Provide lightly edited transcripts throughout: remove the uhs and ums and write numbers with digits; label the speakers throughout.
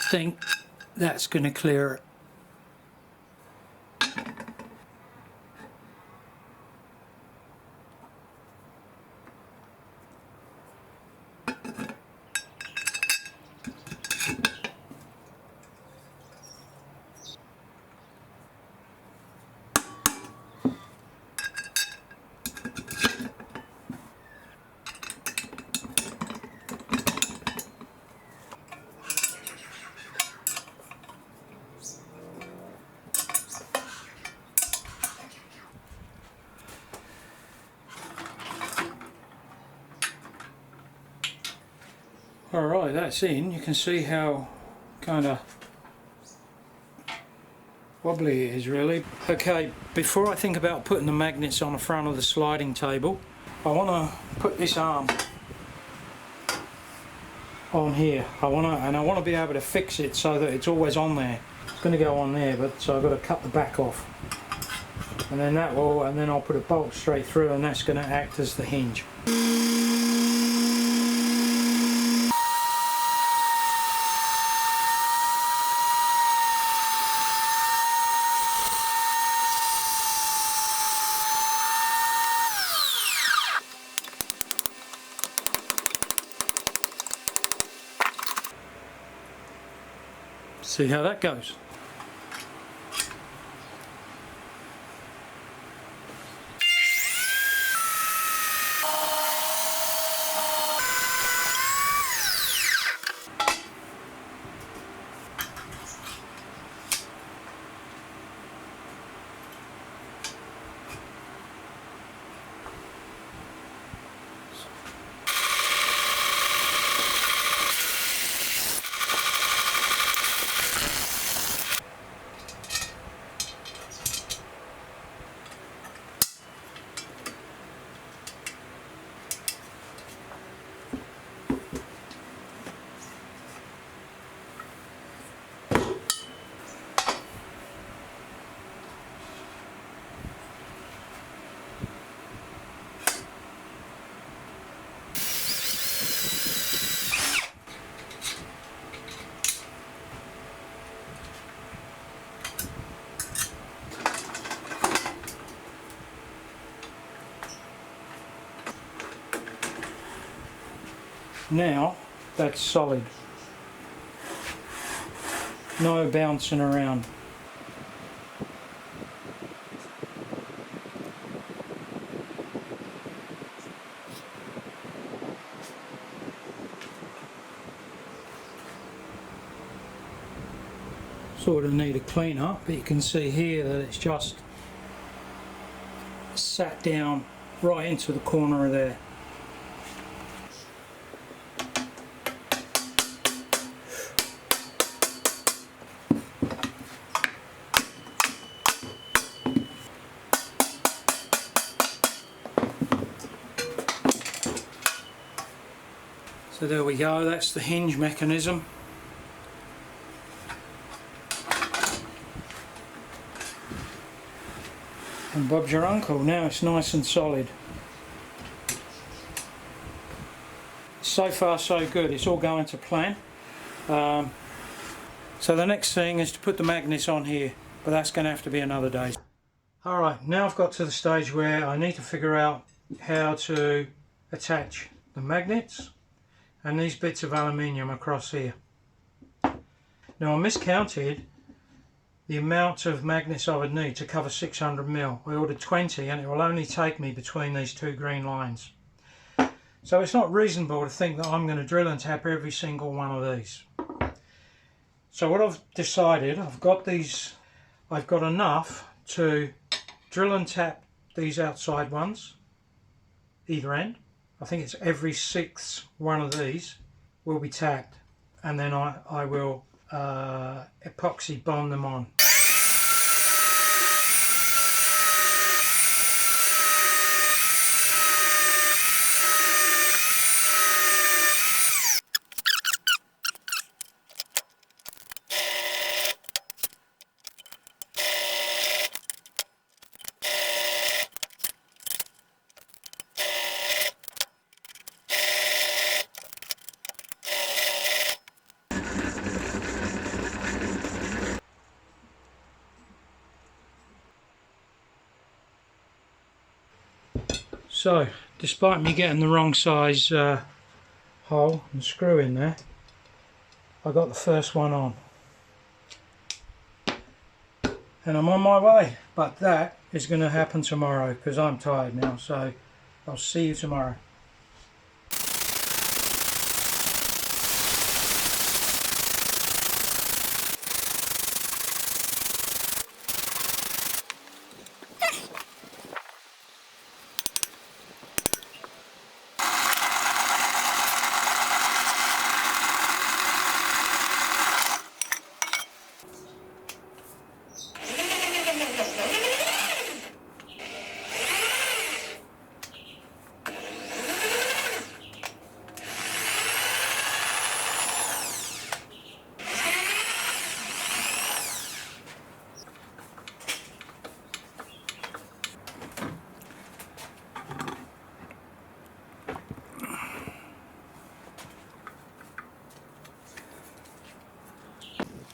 Speaker 1: think that's going to clear it. Alright, that's in. You can see how kind of wobbly it is really. Okay, before I think about putting the magnets on the front of the sliding table, I want to put this arm on here. I want to be able to fix it so that it's always on there. It's going to go on there, but so I've got to cut the back off, and then I'll put a bolt straight through, and that's going to act as the hinge. See how that goes. Now that's solid, no bouncing around. Sort of need a clean up, but you can see here that it's just sat down right into the corner of there. So there we go, that's the hinge mechanism. And Bob's your uncle, now it's nice and solid. So far so good, it's all going to plan. So the next thing is to put the magnets on here, but that's going to have to be another day. Alright, now I've got to the stage where I need to figure out how to attach the magnets and these bits of aluminium across here. Now I miscounted the amount of magnets I would need to cover 600mm. I ordered 20 and it will only take me between these two green lines. So it's not reasonable to think that I'm going to drill and tap every single one of these. So what I've decided, I've got enough to drill and tap these outside ones, either end. I think it's every sixth one of these will be tapped, and then I will epoxy bond them on. So, despite me getting the wrong size hole and screw in there, I got the first one on. And I'm on my way, but that is going to happen tomorrow because I'm tired now, so I'll see you tomorrow.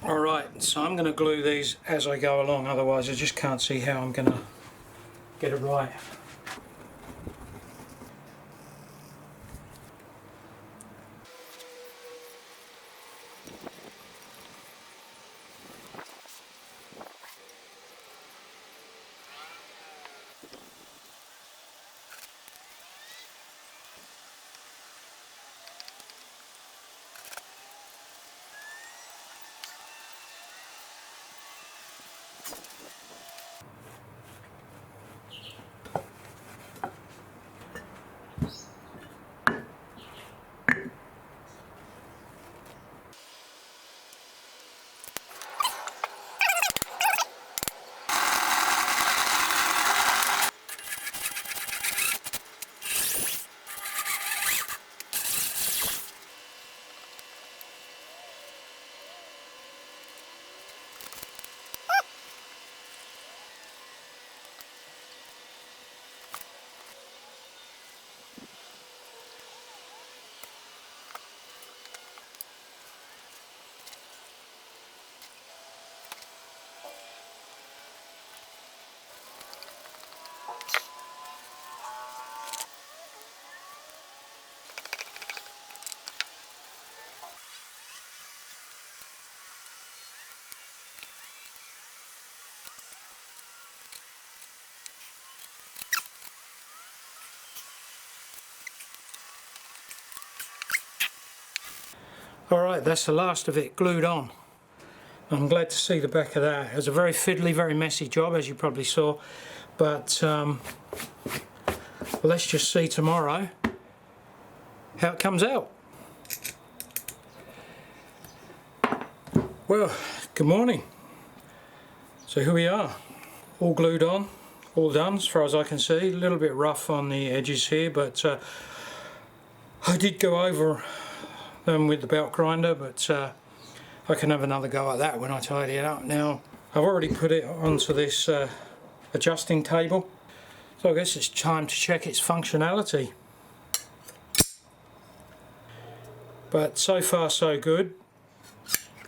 Speaker 1: Alright, so I'm going to glue these as I go along, otherwise I just can't see how I'm going to get it right. Alright, that's the last of it glued on. I'm glad to see the back of that. It was a very fiddly, very messy job, as you probably saw, but let's just see tomorrow how it comes out. Well, good morning. So here we are, all glued on, all done as far as I can see. A little bit rough on the edges here, but I did go over them with the belt grinder, but I can have another go at that when I tidy it up. Now, I've already put it onto this adjusting table, so I guess it's time to check its functionality. But so far so good.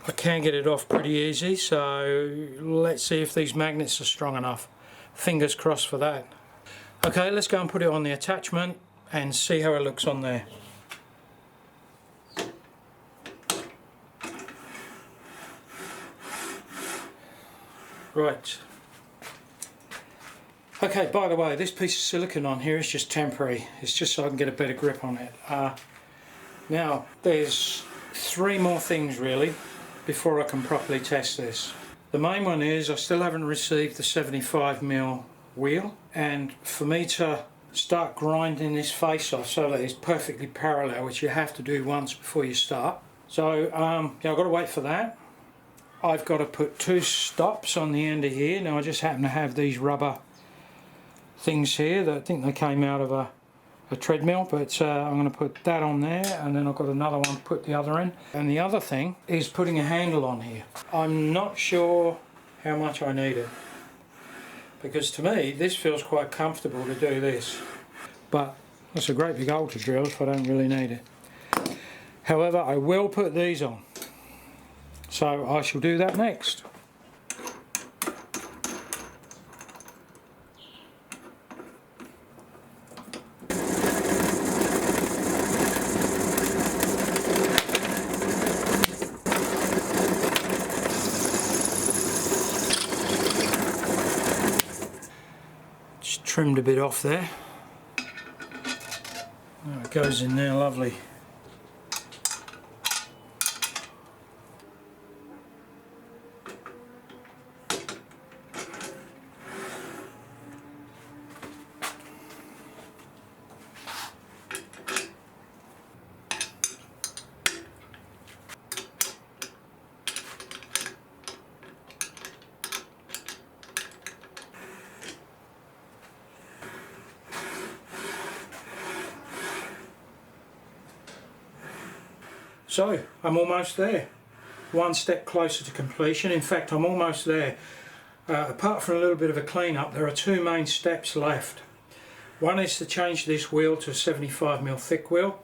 Speaker 1: I can get it off pretty easy, so let's see if these magnets are strong enough. Fingers crossed for that. Okay, let's go and put it on the attachment and see how it looks on there. Right. Okay, by the way, this piece of silicone on here is just temporary. It's just so I can get a better grip on it. Now, there's 3 more things really before I can properly test this. The main one is I still haven't received the 75mm wheel, and for me to start grinding this face off so that it's perfectly parallel, which you have to do once before you start. So yeah, I've got to wait for that. I've got to put 2 stops on the end of here. Now I just happen to have these rubber things here that I think they came out of a treadmill, but I'm going to put that on there, and then I've got another one to put the other in. And the other thing is putting a handle on here. I'm not sure how much I need it, because to me this feels quite comfortable to do this, but it's a great big ultra drill if I don't really need it. However, I will put these on, so I shall do that next. trimmed a bit off there. Oh, it goes in there lovely. So I'm almost there, one step closer to completion. In fact, I'm almost there. Apart from a little bit of a clean-up, there are two main steps left. One is to change this wheel to a 75mm thick wheel,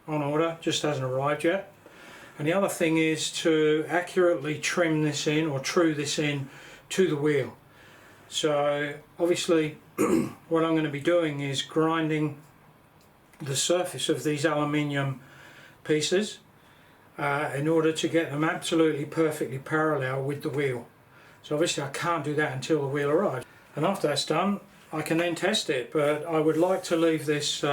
Speaker 1: on order, just hasn't arrived yet. And the other thing is to accurately trim this in, or true this in to the wheel. So obviously what I'm going to be doing is grinding the surface of these aluminium pieces in order to get them absolutely perfectly parallel with the wheel. So obviously I can't do that until the wheel arrives, and after that's done I can then test it, but I would like to leave this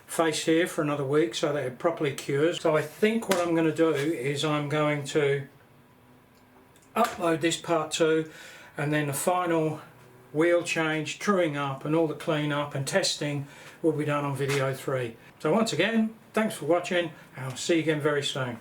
Speaker 1: face here for another week so that it properly cures. So I think what I'm going to do is I'm going to upload this part 2, and then the final wheel change, truing up and all the clean up and testing will be done on video 3. So once again, thanks for watching, and I'll see you again very soon.